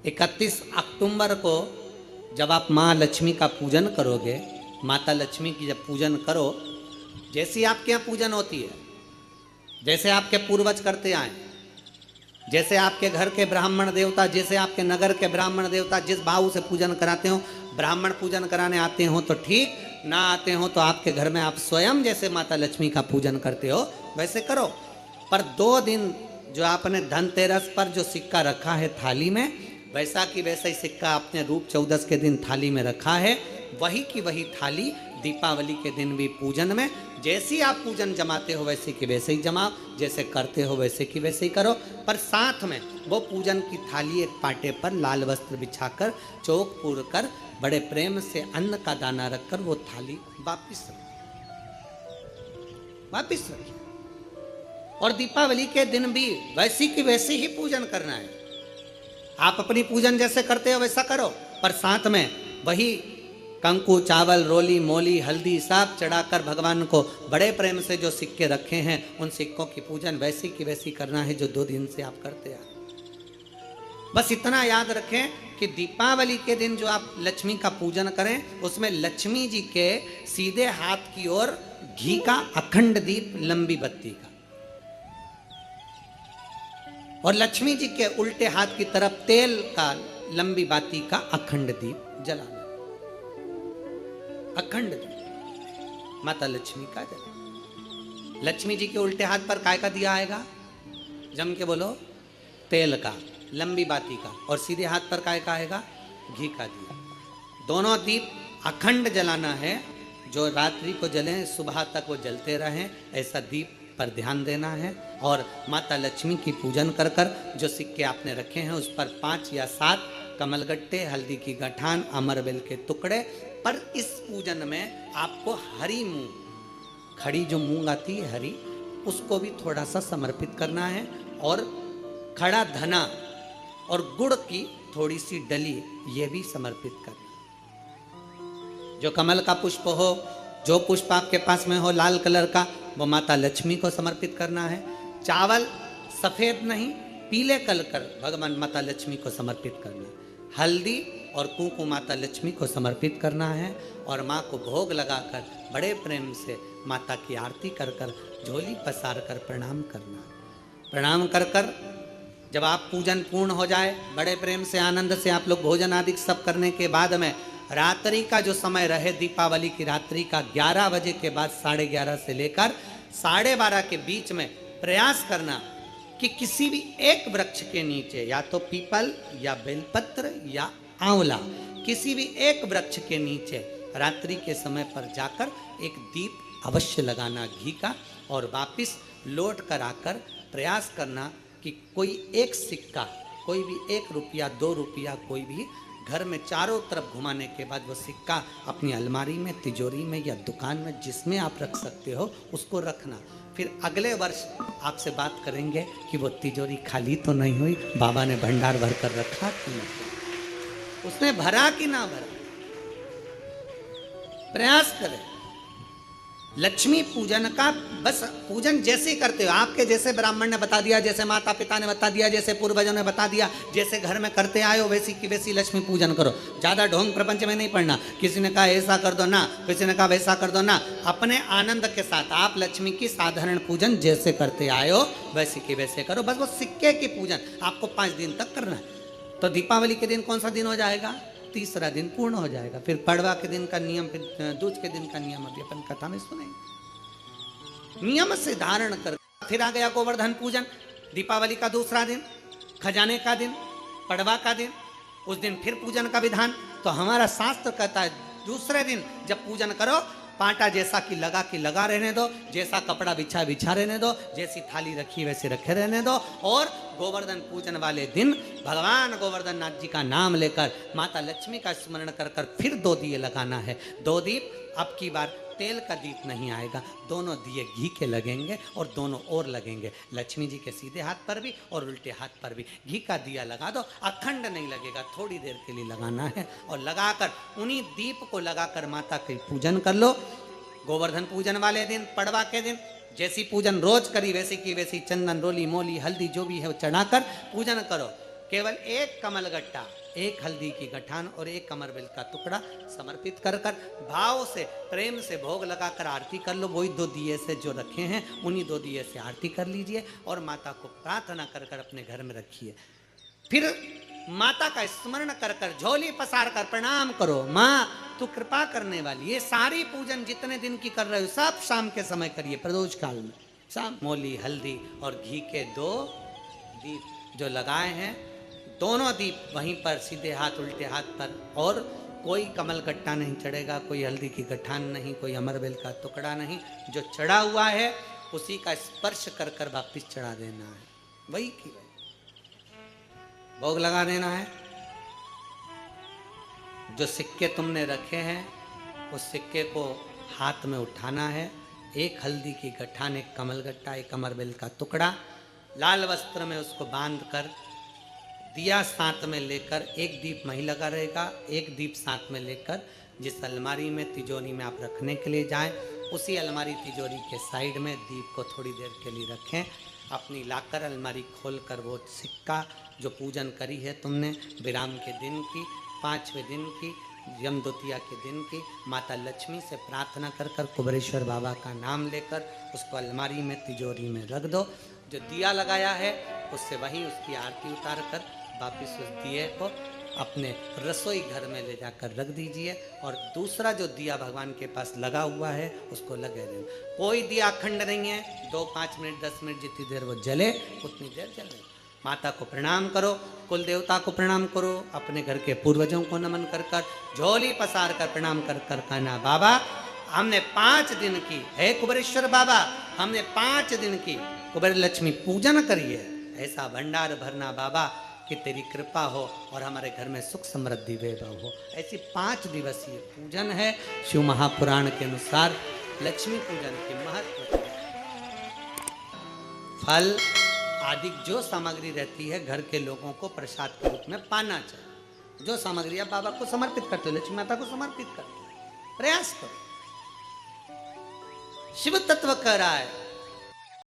31 अक्टूबर को जब आप माँ लक्ष्मी का पूजन करोगे, माता लक्ष्मी की जब पूजन करो, जैसी आपके यहाँ पूजन होती है, जैसे आपके पूर्वज करते आए, जैसे आपके घर के ब्राह्मण देवता, जैसे आपके नगर के ब्राह्मण देवता जिस भाव से पूजन कराते हो, ब्राह्मण पूजन कराने आते हो तो ठीक, ना आते हो तो आपके घर में आप स्वयं जैसे माता लक्ष्मी का पूजन करते हो वैसे करो। पर 2 दिन जो आपने धनतेरस पर जो सिक्का रखा है थाली में, वैसा की वैसा ही सिक्का आपने रूप चौदस के दिन थाली में रखा है, वही की वही थाली दीपावली के दिन भी पूजन में जैसी आप पूजन जमाते हो वैसे की वैसे ही जमाओ, जैसे करते हो वैसे की वैसे ही करो। पर साथ में वो पूजन की थाली एक पाटे पर लाल वस्त्र बिछाकर चौक पूर कर बड़े प्रेम से अन्न का दाना रखकर वो थाली वापिस रखिए। और दीपावली के दिन भी वैसी की वैसे ही पूजन करना है। आप अपनी पूजन जैसे करते हो वैसा करो, पर साथ में वही कंकु, चावल, रोली, मोली, हल्दी सब चढ़ाकर भगवान को बड़े प्रेम से जो सिक्के रखे हैं उन सिक्कों की पूजन वैसी की वैसी करना है जो 2 दिन से आप करते आ। बस इतना याद रखें कि दीपावली के दिन जो आप लक्ष्मी का पूजन करें उसमें लक्ष्मी जी के सीधे हाथ की ओर घी का अखंड दीप लंबी बत्ती का, और लक्ष्मी जी के उल्टे हाथ की तरफ तेल का लंबी बाती का अखंड दीप जलाना। अखंड दीप माता लक्ष्मी का जला। लक्ष्मी जी के उल्टे हाथ पर काय का दिया आएगा? जम के बोलो, तेल का लंबी बाती का, और सीधे हाथ पर काय का आएगा? घी का दिया। दोनों दीप अखंड जलाना है, जो रात्रि को जलें सुबह तक वो जलते रहें, ऐसा दीप पर ध्यान देना है। और माता लक्ष्मी की पूजन कर कर जो सिक्के आपने रखे हैं उस पर 5 या 7 कमलगट्टे, हल्दी की गठान, अमरबेल के टुकड़े। पर इस पूजन में आपको हरी मूंग, खड़ी जो मूंग आती है हरी, उसको भी थोड़ा सा समर्पित करना है, और खड़ा धना और गुड़ की थोड़ी सी डली ये भी समर्पित करना। जो कमल का पुष्प हो, जो पुष्प आपके पास में हो लाल कलर का, वो माता लक्ष्मी को समर्पित करना है। चावल सफेद नहीं, पीले कलर कर भगवान माता लक्ष्मी को समर्पित करना है। हल्दी और कुंकु माता लक्ष्मी को समर्पित करना है, और माँ को भोग लगाकर बड़े प्रेम से माता की आरती कर कर झोली पसार कर प्रणाम करना। प्रणाम कर कर जब आप पूजन पूर्ण हो जाए, बड़े प्रेम से आनंद से आप लोग भोजन आदि सब करने के बाद में रात्रि का जो समय रहे, दीपावली की रात्रि का 11 बजे के बाद 11:30 से लेकर 12:30 के बीच में प्रयास करना कि किसी भी एक वृक्ष के नीचे, या तो पीपल या बेलपत्र या आंवला, किसी भी एक वृक्ष के नीचे रात्रि के समय पर जाकर एक दीप अवश्य लगाना घी का, और वापिस लौट कर आकर प्रयास करना कि कोई एक सिक्का, कोई भी 1 रुपया 2 रुपया, कोई भी घर में चारों तरफ घुमाने के बाद वो सिक्का अपनी अलमारी में, तिजोरी में या दुकान में जिसमें आप रख सकते हो उसको रखना। फिर अगले वर्ष आपसे बात करेंगे कि वो तिजोरी खाली तो नहीं हुई, बाबा ने भंडार भर कर रखा कि नहीं, उसने भरा कि ना भरा। प्रयास करें। लक्ष्मी पूजन का बस पूजन जैसे ही करते हो, आपके जैसे ब्राह्मण ने बता दिया, जैसे माता पिता ने बता दिया, जैसे पूर्वजों ने बता दिया, जैसे घर में करते आए हो वैसी की वैसी लक्ष्मी पूजन करो। ज़्यादा ढोंग प्रपंच में नहीं पड़ना, किसी ने कहा ऐसा कर दो ना, किसी ने कहा वैसा कर दो ना। अपने आनंद के साथ आप लक्ष्मी की साधारण पूजन जैसे करते आए हो वैसी की वैसे करो। बस वो सिक्के की पूजन आपको 5 दिन तक करना है। तो दीपावली के दिन कौन सा दिन हो जाएगा? 3रा दिन पूर्ण हो जाएगा। फिर पड़वा के दिन का नियम, फिर दूज के दिन का नियम अभी अपन कथा में सुनेंगे। नियम से धारण कर फिर आ गया गोवर्धन पूजन, दीपावली का 2रा दिन, खजाने का दिन, पड़वा का दिन, उस दिन फिर पूजन का विधान। तो हमारा शास्त्र कहता है दूसरे दिन जब पूजन करो, पाटा जैसा कि लगा रहने दो, जैसा कपड़ा बिछा रहने दो, जैसी थाली रखी वैसे रखे रहने दो। और गोवर्धन पूजन वाले दिन भगवान गोवर्धन नाथ जी का नाम लेकर माता लक्ष्मी का स्मरण कर कर फिर 2 दिए लगाना है। 2 दीप, अब की बार तेल का दीप नहीं आएगा, दोनों दिए घी के लगेंगे और दोनों ओर लगेंगे। लक्ष्मी जी के सीधे हाथ पर भी और उल्टे हाथ पर भी घी का दिया लगा दो। अखंड नहीं लगेगा, थोड़ी देर के लिए लगाना है, और लगाकर उन्हीं दीप को लगाकर माता के पूजन कर लो। गोवर्धन पूजन वाले दिन, पड़वा के दिन जैसी पूजन रोज करी वैसी की वैसी चंदन, रोली, मोली, हल्दी जो भी है वो चढ़ाकर पूजन करो। केवल एक कमलगट्टा, एक हल्दी की गठान और एक कमरबेल का टुकड़ा समर्पित कर कर भाव से प्रेम से भोग लगाकर आरती कर लो। वही 2 दिए से जो रखे हैं उन्हीं 2 दिए से आरती कर लीजिए और माता को प्रार्थना कर कर अपने घर में रखिए। फिर माता का स्मरण कर कर झोली पसार कर प्रणाम करो, माँ तू कृपा करने वाली। ये सारी पूजन जितने दिन की कर रहे हो सब शाम के समय करिए, प्रदोष काल में। शाम मोली हल्दी और घी के 2 दीप जो लगाए हैं, दोनों दीप वहीं पर सीधे हाथ उल्टे हाथ पर, और कोई कमल गट्टा नहीं चढ़ेगा, कोई हल्दी की गठान नहीं, कोई अमरबेल का टुकड़ा नहीं। जो चढ़ा हुआ है उसी का स्पर्श कर कर वापिस चढ़ा देना है, वही की वही भोग लगा देना है। जो सिक्के तुमने रखे हैं उस सिक्के को हाथ में उठाना है। एक हल्दी की गठान, एक कमलगट्टा, एक अमरबेल का टुकड़ा, लाल वस्त्र में उसको बांध कर दिया साथ में लेकर, एक दीप वहीं लगा रहेगा, एक दीप साथ में लेकर जिस अलमारी में तिजोरी में आप रखने के लिए जाएं, उसी अलमारी तिजोरी के साइड में दीप को थोड़ी देर के लिए रखें। अपनी लाकर अलमारी खोलकर वो सिक्का जो पूजन करी है तुमने विराम के दिन की, 5वें दिन की, यम द्वितीया के दिन की, माता लक्ष्मी से प्रार्थना कर कर कुबेरेश्वर बाबा का नाम लेकर उसको अलमारी में तिजोरी में रख दो। जो दिया लगाया है उससे वहीं उसकी आरती उतार कर वापिस उस दिए को अपने रसोई घर में ले जाकर रख दीजिए। और दूसरा जो दिया भगवान के पास लगा हुआ है उसको लगे देना। कोई दिया अखंड नहीं है, 2, 5 मिनट 10 मिनट जितनी देर वो जले उतनी देर जले। माता को प्रणाम करो, कुल देवता को प्रणाम करो, अपने घर के पूर्वजों को नमन कर कर झोली पसार कर प्रणाम कर कर कहना, बाबा हमने 5 दिन की, हे कुबेरेश्वर बाबा हमने 5 दिन की कुबेर लक्ष्मी पूजन करी है, ऐसा भंडार भरना बाबा कि तेरी कृपा हो और हमारे घर में सुख समृद्धि वैभव हो। ऐसी 5 दिवसीय पूजन है। शिव महापुराण के अनुसार लक्ष्मी पूजन के महत्व, फल आदि जो सामग्री रहती है घर के लोगों को प्रसाद के रूप में पाना चाहिए। जो सामग्री आप बाबा को समर्पित करते हो, लक्ष्मी माता को समर्पित करते हो, प्रयास करो। शिव तत्व कह रहा है